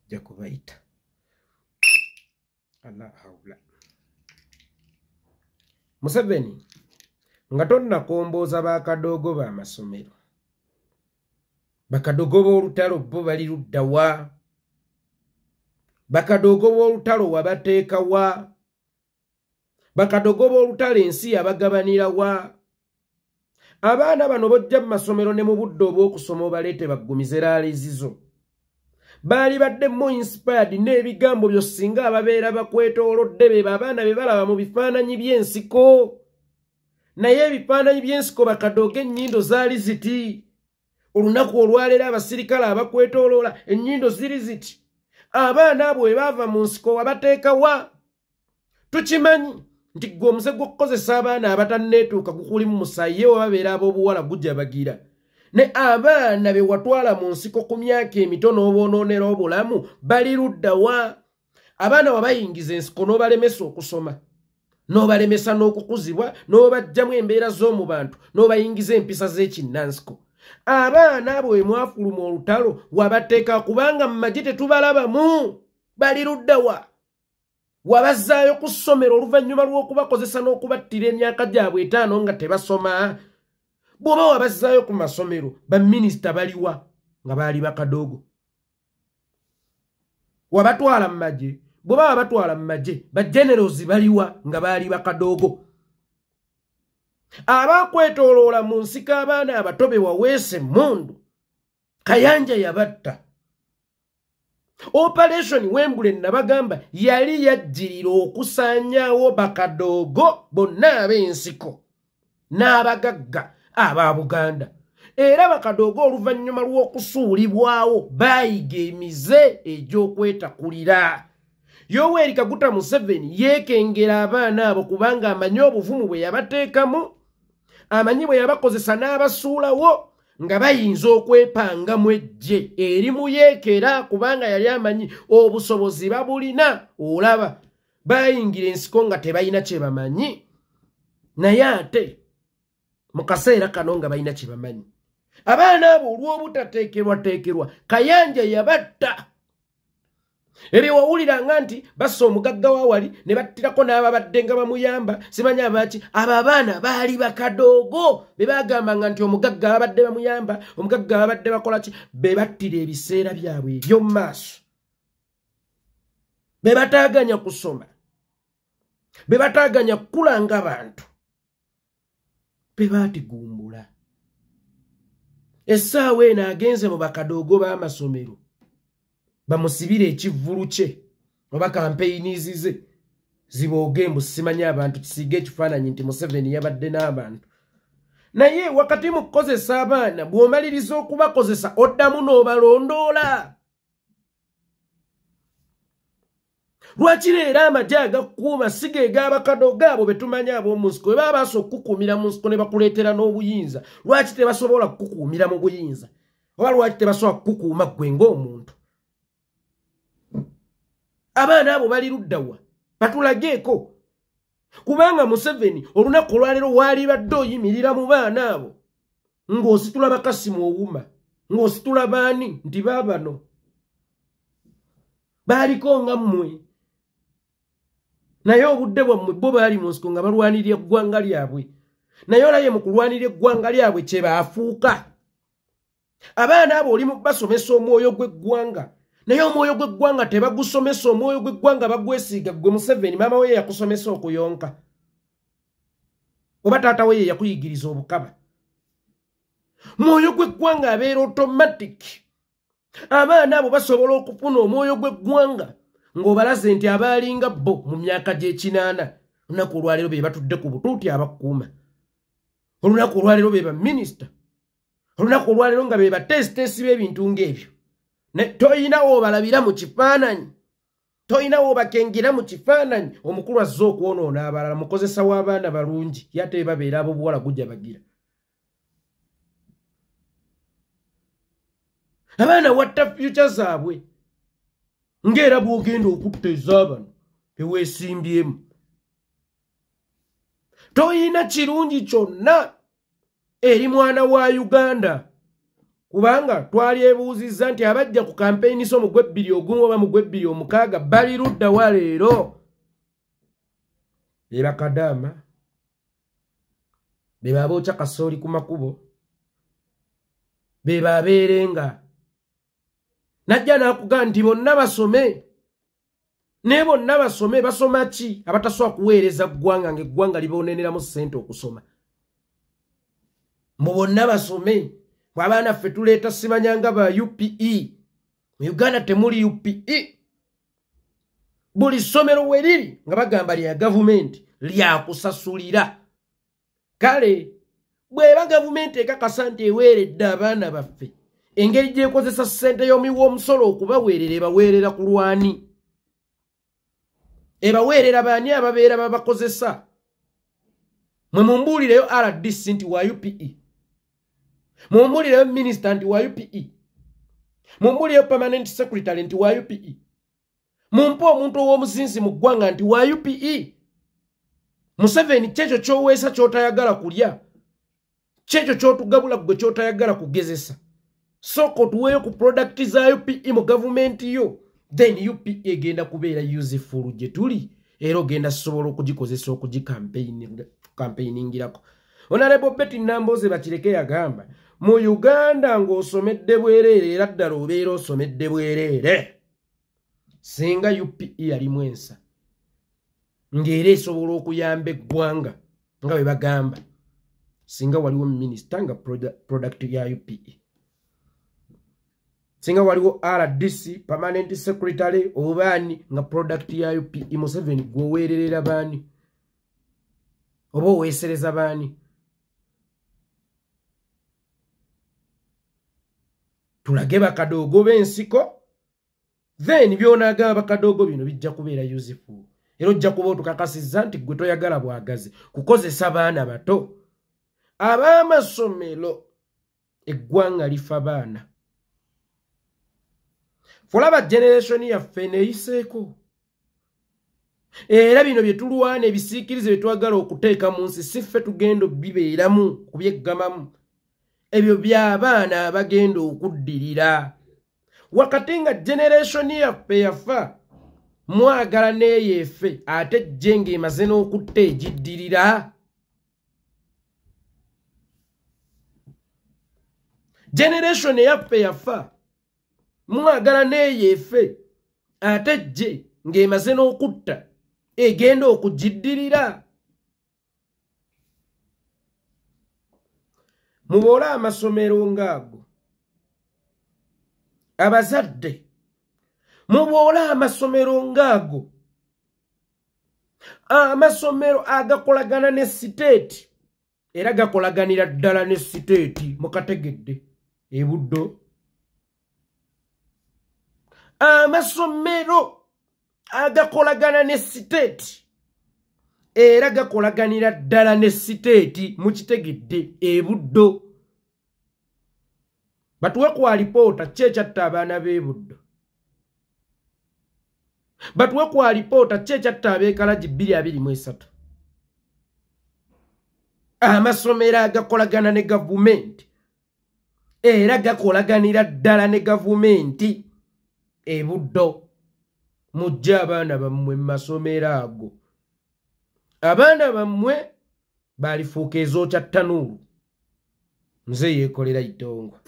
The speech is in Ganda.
jakubaita Allah haula Museveni nga tonna komboza bakadogo ba masomero bakadogo b'olutalo bo bali ludda wa bakadogo b'olutalo wabateeka wa bakadogo b'olutalo ensi yabagabanira wa abaana bano bojja mu masomero ne mu budde obw'okusoma obaleete baggumize laalizizo baali baddemu inspired n'ebigambo byo singa ababeera bakwetoolodde be abaana be balaba mu bifaananyi by'ensiko naye ebifaananyi by'ensiko bakadogo ennyindo zaali ziti olunaku olwaleero abasirikale abakwetooloola ennyindo ziri ziti abaana abo bwe baava mu nsiko wabateeka wa tukimanyi nti gwe omuze gw'okukozesa abaana abatanneetuuka gukulimu musaayi ye wababeera ab'obuwala gujja bagira ne abaana be watwala mu nsiko ku myaka emito n'oboonoonera obulamu bali ludda wa abaana wabayingiza ensiko n'obalemesa okusoma n'obalemesa n'okukuzibwa n'obaggyamu embeera z'omu bantu n'obayingiza empisa z'ekinnansiko abaana abo bwe mwafuluma olutalo wabateeka kubanga mu magi tetubalabamu bali ludda wa wabazzaayo ku ssomero oluvannyuma lw'okubakozesa n'okubattira emyaka gyabwe 5 nga tebasoma bw'oba wabazzaayo ku masomero baminisita baliwa nga baali bakadogo wabatwala mu magye bw'oba wabatwala mu magye bagenerozi baliwa nga baali bakadogo abakwetooloola mu nsiko abaana abato be waweese emmundu Kayanja yabatta Operation Wembule nabagamba yali yajjirira okusaanyaawo bakadogo bonna ab'ensiko n'abagagga aba Buganda era bakadogo oluvannyuma lw'okusuulibwawo baayiga emize egy'okwetakulira Yoweri Kaguta Museveni yeekengera abaana abo kubanga amanyi obuvumu bwe yabateekamu amanyi bwe yabakozesa n'abasuulawo nga bayinza okwepangamu ejje erimu yeekera kubanga yali amanyi obusobozi babulina olaba bayingira ensiko nga tebalina kye bamanyi naye ate mu kaseera kano nga balina kye bamanyi abaana abo olw'obutateekerwa Kayanja yabatta ebyo wawuliranga nti bassa omugagga wa wali ne battirako n'ababadde nga bamuyamba simanyi abaki abo abaana baali bakadogo be bagambanga nti omugagga abadde bamuyamba omugagga abadde bakola ki be battira ebiseera byabwe eby'omu maaso be bataaganya kusoma be bataaganya kukulanga abantu be baatigumbula essaawa eno agenze mu bakadogo b'amasomero bamusibire ekivvulu kye oba kampeyinizi ze zibooge mbu simanyi abantu kisiige ekifaananyi nti Museveni yabadde n'abantu naye wakati mu kukozesa abaana bw'omaliriza okubakozesa oddamu n'obalondoola lwaki leero amagye agakuuma siga eg'abakadogo abo be tumanyi ab'omu nsiko bwe baba basobola okukukuumira mu nsiko ne bakuleetera n'obuyinza lwaki tebasobola kukukuumira mu buyinza oba lwaki tebasobola kukukuuma ggwe ng'omuntu abaana abo bali luddawa batulageeko kubanga Museveni olunaku olwaleero waali badde oyimirira mu baana abo ng'ositula bakasimu owuma ng'ositula baani nti baabano baaliko nga mmwe naye obudde bwammwe bo baali mu nsiko nga balwanirira eggwanga lyabwe naye olaye mu kulwanirira eggwanga lyabwe kye baafuuka abaana abo oli mu basomesa omwoyo gw'eggwanga naye omwoyo gw'eggwanga tebagusomesa omwoyo gw'eggwanga bagwesiiga gwe Museveni maama we yakusomesa okuyonka oba taata we yakuyigiriza obukaba mwoyo gw'eggwanga abeera automatic abaana abo basobola okufuna omwoyo gw'eggwanga ng'obalaze nti abaalinga bo mu myaka gy'ekinaana olunaku olwaleero be batudde ku butuuti abakuuma olunaku olwaleero be baminisita olunaku olwaleero nga be bateesiteesi b'ebintu ng'ebyo toyinawo obalabira mu kifaananyi toyinawo obakengera mu kifaananyi omukulu azze okwonoona abalala mukozesa w'abaana balungi yate babeera ab'obuwala gujja bagira abaana watta fyuca zaabwe ng'era bw'ogenda okutta ezaabano teweesimbyemu toyina kirungi kyonna eri mwana wa Uganda kubanga twali ebuuzizza nti abajja ku kampeyini so mu gw'ebbiri ogumu oba mu gw'ebbiri omukaaga bali ludda wa leero be bakadaama be babookya kasooli ku makubo be babeerenga najja n'akugamba nti bonna basome ne bonna basome basoma ki abatasobola kuweereza ggwanga ng'eggwanga libooneneramu ssente okusoma mu bonna basome abaana ffe tuleeta simanyanga ba UPE mu Uganda temuli UPE buli ssomero we liri nga bagamba lya gavumenti lya kusasulira kale bw'eba gavumenti ekakasa nti eweeredde abaana baffe engeri gy'ekozesa ssente y'omuwi w'omusolo okubaweerera ebaweerera ku lwani ebaweerera baani ababeera babakozesa mwe mumbuulireyo RDC nti wa UPE mumbuulireyo minisita nti wa UPE mumbuulireyo permanent secretary nti wa UPE mumpe omuntu ow'omuzinzi mu ggwanga nti wa UPE Museveni kyekyo ky'oweesa ky'otayagala kulya kyekyo ky'otugabula gwe ky'otayagala kugezesa soko tuweeyo ku product za UPE mu gavumenti yo then UPE egenda kubeera useful gye tuli era ogenda sobola okugikozesa okugikampeyiningirako Honorable Betty Namboze bakireke yagamba mu Uganda ng'osomedde bwereere era ddala obeera osomedde bwereere singa UPE yalimu ensa ng'era esobola okuyamba eggwanga nga bwe bagamba singa waliwo minisita nga product ya UPE singa waliwo RDC permanent secretary obaani nga product ya UPE Museveni gwoweererera baani oba oweesereza baani tulage bakadoogo b'ensiko then by'onaagaba bakadoogo bino bijja kubeera useful era ojja kuba otukakasizza nti gwe toyagala bwagazi kukozesa baana bato ab'amasomero eggwanga lifa baana fulaba generation yaffe neeyiseeko era bino bye tulwana ebisiikirize bye twagala okuteeka mu nsi si ffe tugenda bibeeramu kubyeggamamu ebyo by'abaana abagenda okuddirira wakati nga generation yaffe yafa mwagala neeyeefe ate jje ng'emaze n'okutta egiddirira generation yaffe yafa mwagala neeyeefe ate jje ng'emaze n'okutta egenda okugiddirira muboola amasomero ng'ago abazadde muboola amasomero ng'ago amasomero agakolagana ne siteeti era gakolaganira ddala ne siteeti mukategedde ebuddo amasomero agakolagana ne siteeti era gakolaganira ddala ne siteeti mukitegedde ebuddo batuwe kwa lipoota kyekyatta abaana b'ebuddo batuwe kwa lipoota kyekyatta abeekalagi 223 amasomero agakolagana ne gavumenti era gakolaganira ddala ne gavumenti ebuddo mujje abaana bammwe mu masomero ago abaana bammwe balifuuka ezookya ttanuulu nze yeekolera idongo